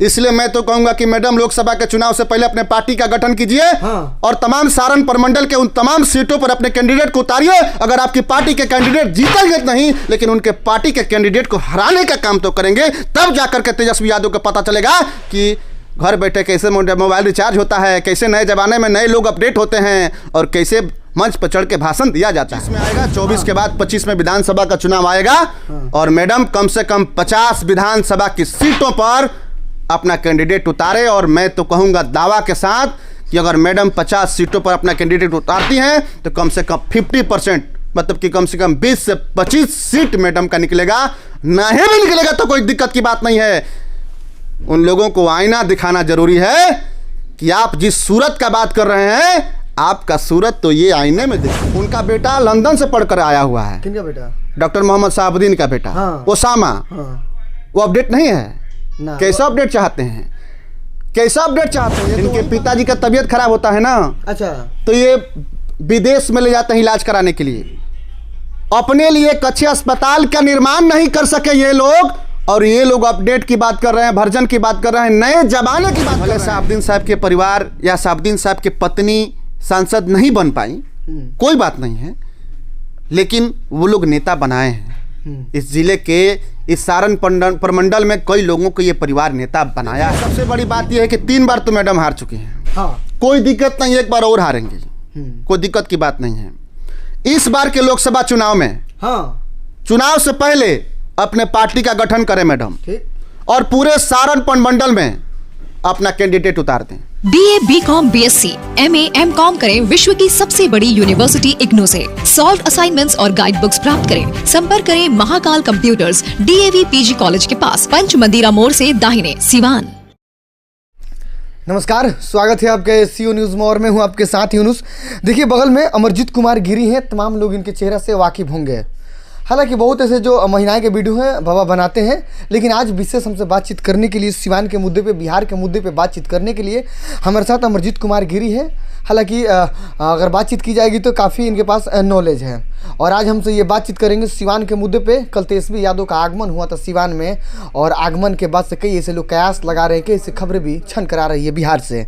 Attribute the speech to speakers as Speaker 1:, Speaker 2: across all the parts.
Speaker 1: इसलिए मैं तो कहूंगा कि मैडम लोकसभा के चुनाव से पहले अपने पार्टी का गठन कीजिए और तमाम सारण प्रमंडल के उन तमाम सीटों पर अपने कैंडिडेट को उतारिए। अगर आपकी पार्टी के कैंडिडेट जीतेंगे नहीं, लेकिन उनके पार्टी के कैंडिडेट को हराने का काम तो करेंगे, तब जाकर के तेजस्वी यादव को पता चलेगा कि घर बैठे कैसे मोबाइल रिचार्ज होता है, कैसे नए जमाने में नए लोग अपडेट होते हैं और कैसे मंच पर चढ़ के भाषण दिया जाता है। इसमें आएगा 24 के बाद 25 में विधानसभा का चुनाव आएगा और मैडम कम से कम 50 विधानसभा की सीटों पर अपना कैंडिडेट उतारे। और मैं तो कहूंगा दावा के साथ कि अगर मैडम 50 सीटों पर अपना कैंडिडेट उतारती हैं तो कम से कम 50%, मतलब कि कम से कम 20 से 25 सीट मैडम का निकलेगा। नहीं भी निकलेगा तो कोई दिक्कत की बात नहीं है। उन लोगों को आईना दिखाना जरूरी है कि आप जिस सूरत का बात कर रहे हैं, आपका सूरत तो ये आईने में देखो। उनका बेटा लंदन से पढ़कर आया हुआ है।
Speaker 2: किनका बेटा?
Speaker 1: डॉक्टर मोहम्मद शहाबुद्दीन का बेटा। ओसामा। वो अपडेट नहीं है। कैसा अपडेट चाहते हैं? कैसा अपडेट चाहते हैं? इनके पिताजी का तबीयत खराब होता है ना, अच्छा, तो ये विदेश में ले जाते हैं इलाज कराने के लिए। अपने लिए एक अच्छे अस्पताल का निर्माण नहीं कर सके ये लोग, और ये लोग अपडेट की बात कर रहे हैं, वर्जन की बात कर रहे हैं, नए जमाने की बात कर रहे हैं। शहाबुद्दीन साहब के परिवार या शहाबुद्दीन साहब की पत्नी सांसद नहीं बन पाई, कोई बात नहीं है, लेकिन वो लोग नेता बनाए हैं। इस जिले के इस सारण प्रमंडल में कई लोगों को ये परिवार नेता बनाया है। सबसे बड़ी बात यह है कि 3 बार तो मैडम हार चुकी हैं। कोई दिक्कत नहीं, एक बार और हारेंगे, कोई दिक्कत की बात नहीं है। इस बार के लोकसभा चुनाव में चुनाव से पहले अपने पार्टी का गठन करें मैडम, और पूरे सारण प्रमंडल में अपना कैंडिडेट उतार दें।
Speaker 3: BA, BCom, BSc, MA, MCom करें विश्व की सबसे बड़ी यूनिवर्सिटी इग्नू से। सॉल्व असाइनमेंट्स और गाइड बुक्स प्राप्त करें। संपर्क करें Mahakal computers, DAV PG college के पास, पंच मंदिरा मोड़ से दाहिने, सिवान।
Speaker 2: नमस्कार, स्वागत है आपके सीओ न्यूज में और मैं हूं आपके साथ यूनुस। देखिए, बगल में अमरजीत कुमार गिरी हैं। तमाम लोग इनके चेहरा से वाकिफ होंगे। हालांकि बहुत ऐसे जो महिलाएं के वीडियो हैं बाबा बनाते हैं, लेकिन आज विशेष हमसे बातचीत करने के लिए, सिवान के मुद्दे पे, बिहार के मुद्दे पे बातचीत करने के लिए हमारे साथ अमरजीत कुमार गिरी है। हालांकि अगर बातचीत की जाएगी तो काफ़ी इनके पास नॉलेज है, और आज हमसे ये बातचीत करेंगे सिवान के मुद्दे पे। कल तेजस्वी यादव का आगमन हुआ था सिवान में, और आगमन के बाद से कई ऐसे लोग कयास लगा रहे हैं कि ऐसी खबरें भी छन करा रही है बिहार से।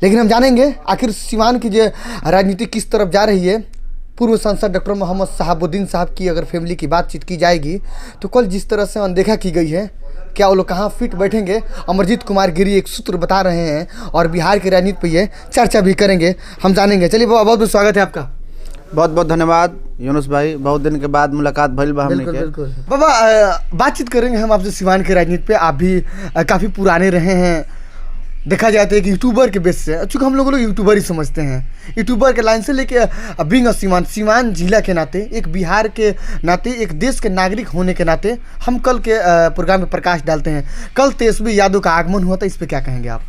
Speaker 2: लेकिन हम जानेंगे आखिर सिवान की जो राजनीति किस तरफ जा रही है। पूर्व सांसद डॉक्टर मोहम्मद शहाबुद्दीन साहब की अगर फैमिली की बातचीत की जाएगी तो कल जिस तरह से अनदेखा की गई है, क्या वो लोग कहाँ फिट बैठेंगे? अमरजीत कुमार गिरी एक सूत्र बता रहे हैं और बिहार की राजनीति पर ये चर्चा भी करेंगे, हम जानेंगे। चलिए बाबा, बहुत बहुत स्वागत है आपका।
Speaker 1: बहुत बहुत धन्यवाद यूनुस भाई, बहुत दिन के बाद मुलाकात भइल बा हमने के।
Speaker 2: बिल्कुल बाबा, बातचीत करेंगे हम आपसे सिवान की राजनीति पे। आप भी काफ़ी पुराने रहे हैं, देखा जाता है कि यूट्यूबर के बेस से, चूँकि हम लोग यूट्यूबर ही समझते हैं, यूट्यूबर के लाइन से लेके बीइंग अ सिवान जिला के नाते, एक बिहार के नाते, एक देश के नागरिक होने के नाते हम कल के प्रोग्राम में प्रकाश डालते हैं। कल तेजस्वी यादव का आगमन हुआ था, इस पर क्या कहेंगे आप?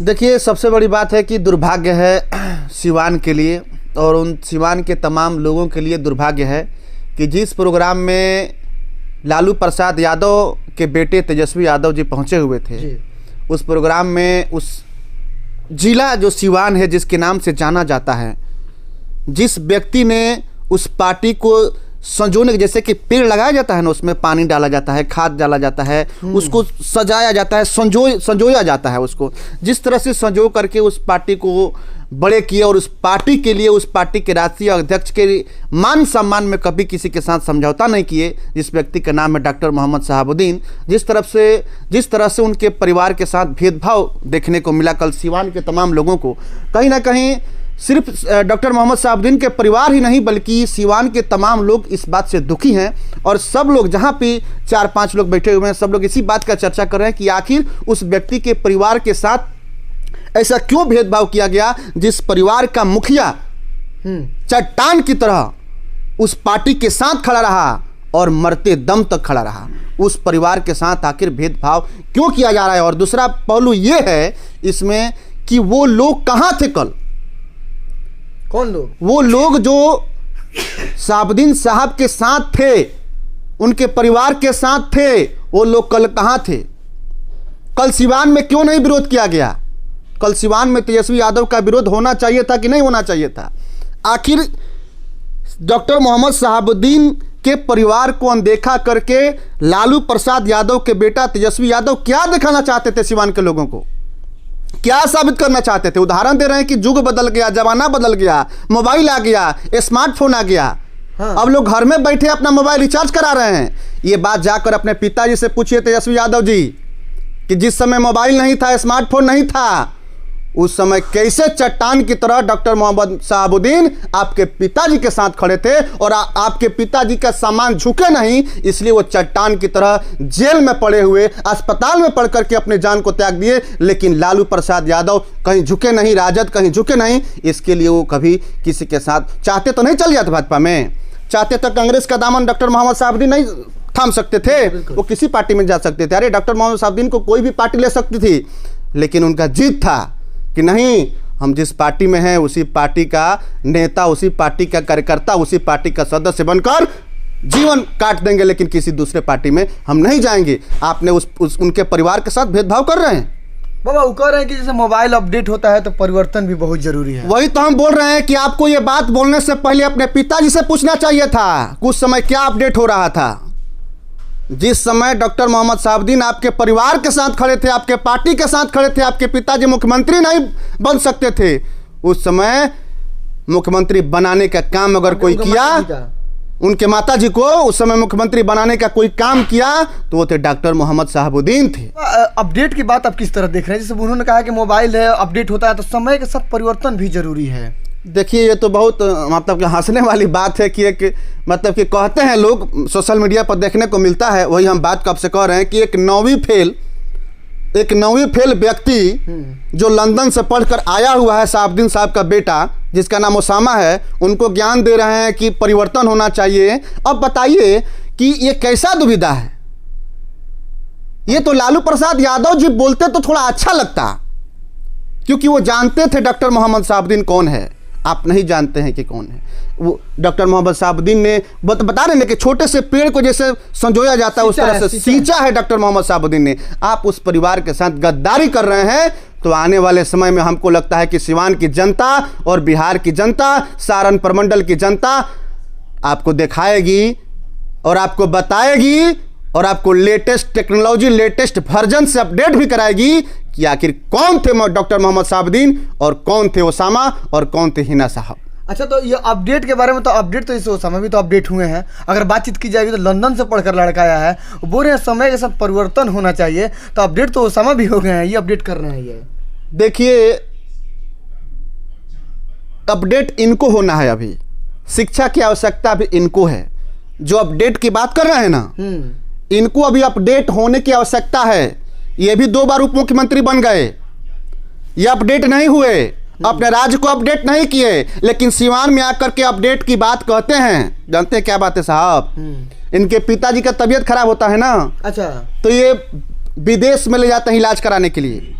Speaker 1: देखिए, सबसे बड़ी बात है कि दुर्भाग्य है सिवान के लिए, और उन सिवान के तमाम लोगों के लिए दुर्भाग्य है कि जिस प्रोग्राम में लालू प्रसाद यादव के बेटे तेजस्वी यादव जी पहुंचे हुए थे, उस प्रोग्राम में उस जिला जो सिवान है, जिसके नाम से जाना जाता है, जिस व्यक्ति ने उस पार्टी को संजोने, जैसे कि पेड़ लगाया जाता है ना, उसमें पानी डाला जाता है, खाद डाला जाता है, उसको सजाया जाता है, संजोया जाता है, उसको जिस तरह से संजो करके उस पार्टी को बड़े किए, और उस पार्टी के लिए, उस पार्टी के राष्ट्रीय अध्यक्ष के मान सम्मान में कभी किसी के साथ समझौता नहीं किए, जिस व्यक्ति का नाम है डॉक्टर मोहम्मद शहाबुद्दीन, जिस तरह से उनके परिवार के साथ भेदभाव देखने को मिला कल सिवान के तमाम लोगों को, कहीं ना कहीं सिर्फ डॉक्टर मोहम्मद शहाबुद्दीन के परिवार ही नहीं बल्कि सिवान के तमाम लोग इस बात से दुखी हैं। और सब लोग, जहाँ पे 4-5 लोग बैठे हुए हैं, सब लोग इसी बात का चर्चा कर रहे हैं कि आखिर उस व्यक्ति के परिवार के साथ ऐसा क्यों भेदभाव किया गया, जिस परिवार का मुखिया चट्टान की तरह उस पार्टी के साथ खड़ा रहा और मरते दम तक खड़ा रहा, उस परिवार के साथ आखिर भेदभाव क्यों किया जा रहा है। और दूसरा पहलू ये है इसमें कि वो लोग कहाँ थे कल?
Speaker 2: कौन लोग? वो
Speaker 1: लोग जो शहाबुद्दीन साहब के साथ थे, उनके परिवार के साथ थे, वो लोग कल कहाँ थे? कल सिवान में क्यों नहीं विरोध किया गया? कल सिवान में तेजस्वी यादव का विरोध होना चाहिए था कि नहीं होना चाहिए था? आखिर डॉक्टर मोहम्मद शहाबुद्दीन के परिवार को अनदेखा करके लालू प्रसाद यादव के बेटा तेजस्वी यादव क्या दिखाना चाहते थे सिवान के लोगों को, क्या साबित करना चाहते थे? उदाहरण दे रहे हैं कि युग बदल गया, जमाना बदल गया, मोबाइल आ गया, स्मार्टफोन आ गया। हाँ। अब लोग घर में बैठे अपना मोबाइल रिचार्ज करा रहे हैं। ये बात जाकर अपने पिताजी से पूछिए तेजस्वी यादव जी कि जिस समय मोबाइल नहीं था, स्मार्टफोन नहीं था, उस समय कैसे चट्टान की तरह डॉक्टर मोहम्मद शहाबुद्दीन आपके पिताजी के साथ खड़े थे और आपके पिताजी का सामान झुके नहीं, इसलिए वो चट्टान की तरह जेल में पड़े हुए, अस्पताल में पड़ करके अपने जान को त्याग दिए। लेकिन लालू प्रसाद यादव कहीं झुके नहीं, राजद कहीं झुके नहीं। इसके लिए वो कभी किसी के साथ, चाहते तो नहीं चल जाते भाजपा में, चाहते तो कांग्रेस का दामन डॉक्टर मोहम्मद शहाबुद्दीन नहीं थाम सकते थे, वो किसी पार्टी में जा सकते थे। अरे डॉक्टर मोहम्मद शहाबुद्दीन को कोई भी पार्टी ले सकती थी, लेकिन उनका जीत था कि नहीं, हम जिस पार्टी में हैं उसी पार्टी का नेता, उसी पार्टी का कार्यकर्ता, उसी पार्टी का सदस्य बनकर जीवन काट देंगे, लेकिन किसी दूसरे पार्टी में हम नहीं जाएंगे। आपने उनके परिवार के साथ भेदभाव कर रहे हैं।
Speaker 2: बाबा वो कह रहे हैं कि जैसे मोबाइल अपडेट होता है तो परिवर्तन भी बहुत जरूरी है।
Speaker 1: वही तो हम बोल रहे हैं कि आपको ये बात बोलने से पहले अपने पिताजी से पूछना चाहिए था कुछ समय क्या अपडेट हो रहा था। जिस समय डॉक्टर मोहम्मद शहाबुद्दीन आपके परिवार के साथ खड़े थे, आपके पार्टी के साथ खड़े थे, आपके पिताजी मुख्यमंत्री नहीं बन सकते थे, उस समय मुख्यमंत्री बनाने का काम अगर कोई किया, उनके माताजी को उस समय मुख्यमंत्री बनाने का कोई काम किया तो वो थे डॉक्टर मोहम्मद शहाबुद्दीन थे।
Speaker 2: अपडेट की बात आप किस तरह देख रहे हैं? जैसे उन्होंने कहा कि मोबाइल है, अपडेट होता है, तो समय के साथ परिवर्तन भी जरूरी है।
Speaker 1: देखिए ये तो बहुत मतलब कि हंसने वाली बात है कि एक मतलब कि कहते हैं लोग, सोशल मीडिया पर देखने को मिलता है, वही हम बात कब से कह रहे हैं कि एक नौवीं फेल व्यक्ति जो लंदन से पढ़कर आया हुआ है, शहाबुद्दीन साहब का बेटा जिसका नाम ओसामा है, उनको ज्ञान दे रहे हैं कि परिवर्तन होना चाहिए। अब बताइए कि ये कैसा दुविधा है? ये तो लालू प्रसाद यादव जी बोलते तो थोड़ा अच्छा लगता, क्योंकि वो जानते थे डॉक्टर मोहम्मद शहाबुद्दीन कौन है। आप नहीं जानते हैं कि कौन है वो। डॉक्टर मोहम्मद शहाबुद्दीन ने बता रहे हैं कि छोटे से पेड़ को जैसे संजोया जाता है उस तरह से सींचा है डॉक्टर मोहम्मद शहाबुद्दीन ने। आप उस परिवार के साथ गद्दारी कर रहे हैं, तो आने वाले समय में हमको लगता है कि सिवान की जनता और बिहार की जनता, सारण प्रमंडल की जनता आपको दिखाएगी और आपको बताएगी और आपको लेटेस्ट टेक्नोलॉजी, लेटेस्ट वर्जन से अपडेट भी कराएगी कि आखिर कौन थे डॉक्टर मोहम्मद शहाबुद्दीन और कौन थे ओसामा और कौन थे हिना साहब।
Speaker 2: अच्छा, तो ये अपडेट के बारे में, तो अपडेट तो इस ओसामा भी तो अपडेट हुए हैं। अगर बातचीत की जाएगी तो लंदन से पढ़कर लड़का आया है, बोल रहे हैं समय के साथ परिवर्तन होना चाहिए, तो अपडेट तो ओसामा भी हो गए हैं, ये अपडेट कर रहे हैं। ये
Speaker 1: देखिए अपडेट इनको होना है, अभी शिक्षा की आवश्यकता भी इनको है। जो अपडेट की बात कर रहे हैं ना, इनको अभी अपडेट होने की आवश्यकता है। ये भी 2 बार उप मुख्यमंत्री बन गए, ये अपडेट नहीं हुए, अपने राज्य को अपडेट नहीं किए, लेकिन सिवान में आकर के अपडेट की बात कहते हैं। जानते हैं क्या बात है साहब? इनके पिताजी का तबीयत खराब होता है ना,
Speaker 2: अच्छा,
Speaker 1: तो ये विदेश में ले जाते हैं इलाज कराने के लिए।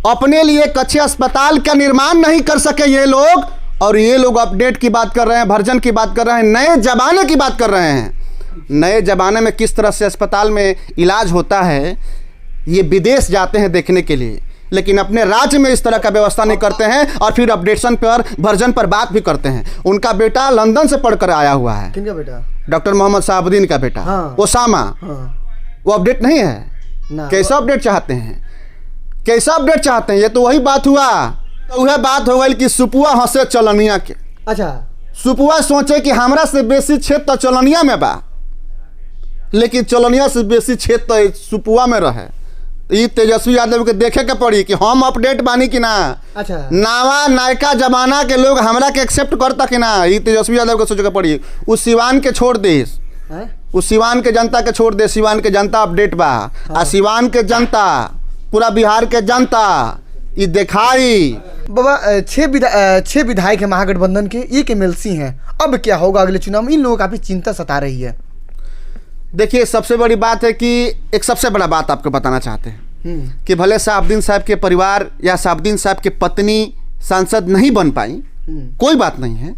Speaker 1: अपने लिए एक अच्छे अस्पताल का निर्माण नहीं कर सके ये लोग, और ये लोग अपडेट की बात कर रहे हैं, वर्जन की बात कर रहे हैं, नए जमाने की बात कर रहे हैं। नए जमाने में किस तरह से अस्पताल में इलाज होता है ये विदेश जाते हैं देखने के लिए, लेकिन अपने राज्य में इस तरह का व्यवस्था नहीं करते हैं और फिर अपडेशन पर, वर्जन पर बात भी करते हैं। उनका बेटा लंदन से पढ़कर आया हुआ है।
Speaker 2: किनका बेटा?
Speaker 1: डॉक्टर मोहम्मद शहाबुद्दीन का बेटा।
Speaker 2: हाँ।
Speaker 1: ओसामा।
Speaker 2: हाँ।
Speaker 1: वो अपडेट नहीं है
Speaker 2: ना।
Speaker 1: कैसा अपडेट चाहते हैं? कैसा अपडेट चाहते हैं? ये तो वही बात हुआ, तो वह बात हो गई कि सुपुआ हंसे चलनिया के।
Speaker 2: अच्छा,
Speaker 1: सुपुआ सोचे कि हमरा से बेसी क्षेत्र तो चलनिया में बा, लेकिन चलनिया से बेसी क्षेत्र तो सुपुआ में रहे। ये तेजस्वी यादव के देखे के पड़ी कि हम अपडेट बानी कि ना।
Speaker 2: अच्छा,
Speaker 1: नवा नायका जमाना के लोग हमरा के एक्सेप्ट करता कि ना, ये तेजस्वी यादव के सोचे के पड़ी। उस सिवान के छोड़ दे, उस सिवान के जनता के छोड़ दे, सिवान के जनता अपडेट बा। आ सिवान के जनता, पूरा बिहार के जनता ये दिखाई।
Speaker 2: बाबा 6 विधायक है महागठबंधन के, एक एमएलसी हैं। अब क्या होगा अगले चुनाव में? इन लोगों को काफी चिंता सता रही है।
Speaker 1: देखिए सबसे बड़ी बात है कि एक सबसे बड़ा बात आपको बताना चाहते हैं कि भले शहाबुद्दीन साहब के परिवार या शहाबुद्दीन साहब की पत्नी सांसद नहीं बन पाई, कोई बात नहीं है,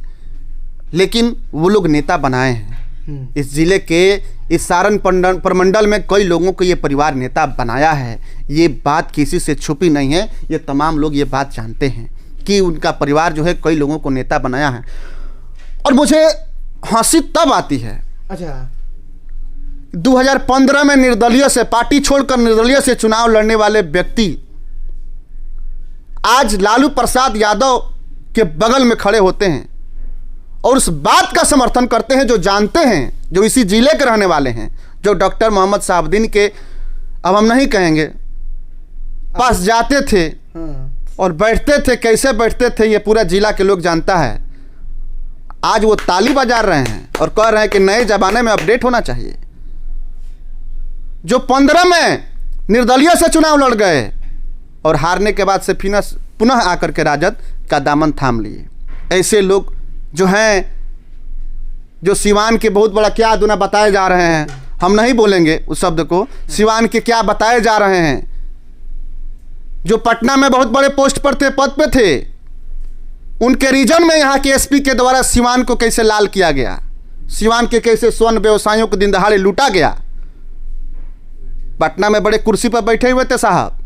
Speaker 1: लेकिन वो लोग नेता बनाए हैं। इस जिले के, इस सारण प्रमंडल में कई लोगों को ये परिवार नेता बनाया है। ये बात किसी से छुपी नहीं है, ये तमाम लोग ये बात जानते हैं कि उनका परिवार जो है कई लोगों को नेता बनाया है। और मुझे हंसी तब आती है
Speaker 2: अच्छा
Speaker 1: 2015 में निर्दलीय से, पार्टी छोड़कर निर्दलीय से चुनाव लड़ने वाले व्यक्ति आज लालू प्रसाद यादव के बगल में खड़े होते हैं और उस बात का समर्थन करते हैं जो जानते हैं, जो इसी जिले के रहने वाले हैं, जो डॉक्टर मोहम्मद शहाबुद्दीन के, अब हम नहीं कहेंगे, पास जाते थे और बैठते थे। कैसे बैठते थे ये पूरा जिला के लोग जानता है। आज वो ताली बजा रहे हैं और कह रहे हैं कि नए जमाने में अपडेट होना चाहिए। जो 15 में निर्दलीय से चुनाव लड़ गए और हारने के बाद से पुनः आकर के राजद का दामन थाम लिए, ऐसे लोग जो हैं, जो सिवान के बहुत बड़ा क्या दुना बताए जा रहे हैं, हम नहीं बोलेंगे उस शब्द को, सिवान के क्या बताए जा रहे हैं, जो पटना में बहुत बड़े पोस्ट पर थे, पद पे थे, उनके रीजन में यहाँ के एसपी के द्वारा सिवान को कैसे लाल किया गया, सिवान के कैसे स्वर्ण व्यवसायियों को दिन दहाड़े लूटा गया। पटना में बड़े कुर्सी पर बैठे हुए थे साहब,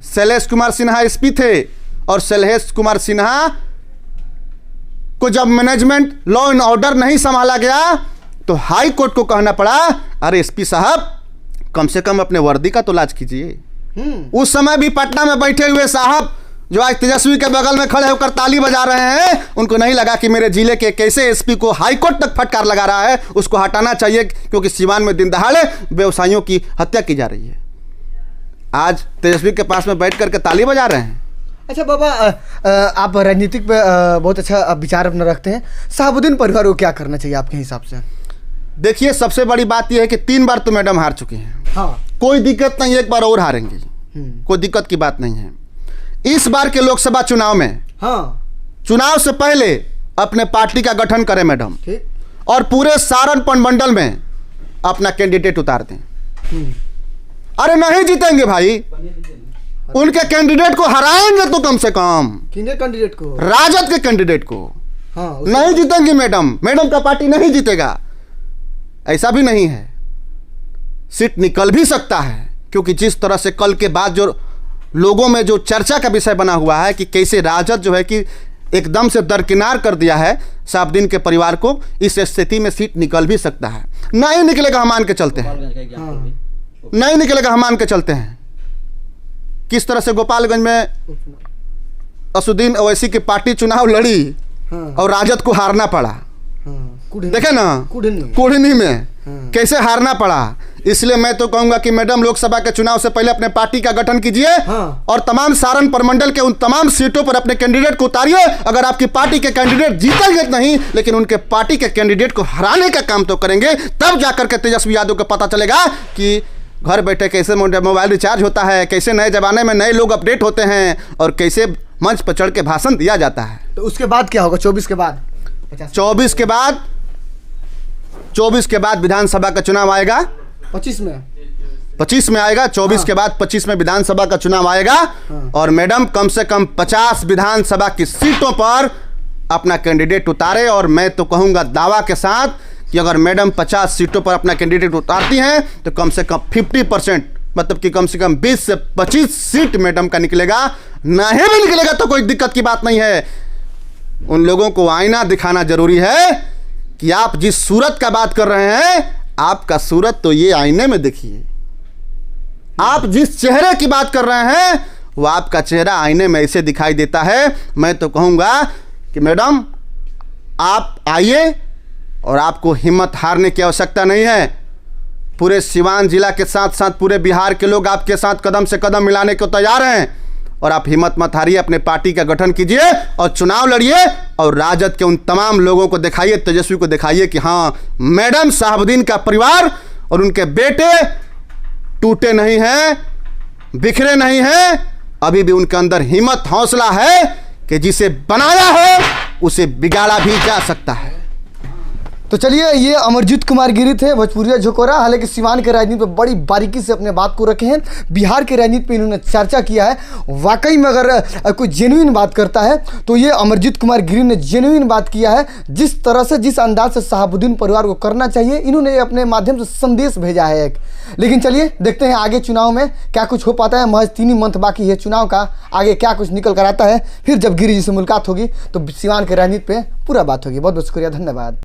Speaker 1: शैलेश कुमार सिन्हा एसपी थे और शैलेश कुमार सिन्हा को जब मैनेजमेंट लॉ एंड ऑर्डर नहीं संभाला गया तो हाई कोर्ट को कहना पड़ा, अरे एसपी साहब कम से कम अपने वर्दी का तो लाज कीजिए। उस समय भी पटना में बैठे हुए साहब जो आज तेजस्वी के बगल में खड़े होकर ताली बजा रहे हैं, उनको नहीं लगा कि मेरे जिले के कैसे एसपी को हाई कोर्ट तक फटकार लगा रहा है, उसको हटाना चाहिए, क्योंकि सिवान में दिन दहाड़े व्यवसायियों की हत्या की जा रही है। आज तेजस्वी के पास में बैठ करके ताली बजा रहे हैं।
Speaker 2: अच्छा बाबा, आप राजनीतिक पे बहुत अच्छा विचार अपना रखते हैं। शहाबुद्दीन परिवार को क्या करना चाहिए आपके हिसाब से?
Speaker 1: देखिए, सबसे बड़ी बात यह है कि 3 बार तो मैडम हार चुकी हैं।
Speaker 2: हाँ,
Speaker 1: कोई दिक्कत नहीं, एक बार और हारेंगी, कोई दिक्कत की बात नहीं है। इस बार के लोकसभा चुनाव में, हाँ, चुनाव से पहले अपने पार्टी का गठन करें मैडम, और पूरे सारण मंडल में अपना कैंडिडेट उतार दें। अरे नहीं जीतेंगे भाई, उनके कैंडिडेट को हराएंगे तो कम से कम।
Speaker 2: किन्हें कैंडिडेट को?
Speaker 1: राजद के कैंडिडेट को। हाँ, नहीं जीतेंगे मैडम, मैडम का पार्टी नहीं जीतेगा। ऐसा भी नहीं है, सीट निकल भी सकता है, क्योंकि जिस तरह से कल के बाद जो लोगों में जो चर्चा का विषय बना हुआ है कि कैसे राजद जो है कि एकदम से दरकिनार कर दिया है शहाबुद्दीन के परिवार को, इस स्थिति में सीट निकल भी सकता है। नहीं निकलेगा, हम मान के चलते हैं, नहीं निकलेगा, हम मान के चलते हैं। किस तरह से गोपालगंज में असुद्दीन ओवैसी की पार्टी चुनाव लड़ी और राजद को हारना पड़ा, देखे ना कुढ़नी में कैसे हारना पड़ा। इसलिए मैं तो कहूंगा कि मैडम लोकसभा के चुनाव से पहले अपने पार्टी का गठन कीजिए, और तमाम सारण प्रमंडल के उन तमाम सीटों पर अपने कैंडिडेट को उतारिए। अगर आपकी पार्टी के कैंडिडेट जीतेंगे नहीं, लेकिन उनके पार्टी के कैंडिडेट को हराने का काम तो करेंगे, तब जाकर के तेजस्वी यादव को पता चलेगा कि घर बैठे कैसे मोबाइल रिचार्ज होता है, कैसे नए जमाने में नए लोग अपडेट होते हैं, और कैसे मंच पर चढ़ के भाषण दिया जाता है।
Speaker 2: तो उसके बाद क्या होगा? 24 के बाद
Speaker 1: 24 के बाद विधानसभा का चुनाव आएगा।
Speaker 2: 25
Speaker 1: में आएगा। 24 के बाद 25 में विधानसभा का चुनाव आएगा। और मैडम कम से कम 50 विधानसभा की सीटों पर अपना कैंडिडेट उतारे। और मैं तो कहूंगा दावा के साथ कि अगर मैडम 50 सीटों पर अपना कैंडिडेट उतारती हैं तो कम से कम 50%, मतलब कि कम से कम 20 से 25 सीट मैडम का निकलेगा। नहीं भी निकलेगा तो कोई दिक्कत की बात नहीं है। उन लोगों को आईना दिखाना जरूरी है कि आप जिस सूरत का बात कर रहे हैं, आपका सूरत तो ये आईने में देखिए। आप जिस चेहरे की बात कर रहे हैं वो आपका चेहरा आईने में ऐसे दिखाई देता है। मैं तो कहूँगा कि मैडम आप आइए, और आपको हिम्मत हारने की आवश्यकता नहीं है। पूरे सिवान जिला के साथ साथ पूरे बिहार के लोग आपके साथ कदम से कदम मिलाने को तैयार हैं। और आप हिम्मत मत हारिए, अपने पार्टी का गठन कीजिए और चुनाव लड़िए, और राजद के उन तमाम लोगों को दिखाइए, तेजस्वी को दिखाइए कि हाँ, मैडम शहाबुद्दीन का परिवार और उनके बेटे टूटे नहीं हैं, बिखरे नहीं हैं। अभी भी उनके अंदर हिम्मत हौसला है कि जिसे बनाया है उसे बिगाड़ा भी जा सकता है।
Speaker 2: तो चलिए, ये अमरजीत कुमार गिरी थे, भोजपुरिया झोकोरा। हालांकि सिवान के राजनीति पर बड़ी बारीकी से अपने बात को रखे हैं, बिहार के राजनीति पे इन्होंने चर्चा किया है। वाकई में अगर कोई जेन्युइन बात करता है तो ये अमरजीत कुमार गिरी ने जेन्युइन बात किया है। जिस तरह से, जिस अंदाज से शहाबुद्दीन परिवार को करना चाहिए, इन्होंने अपने माध्यम से संदेश भेजा है एक। लेकिन चलिए देखते हैं आगे चुनाव में क्या कुछ हो पाता है। महज 3 ही मंथ बाकी है चुनाव का, आगे क्या कुछ निकल कर आता है। फिर जब गिरी जी से मुलाकात होगी तो सिवान के राजनीति पे पूरा बात होगी। बहुत बहुत शुक्रिया, धन्यवाद।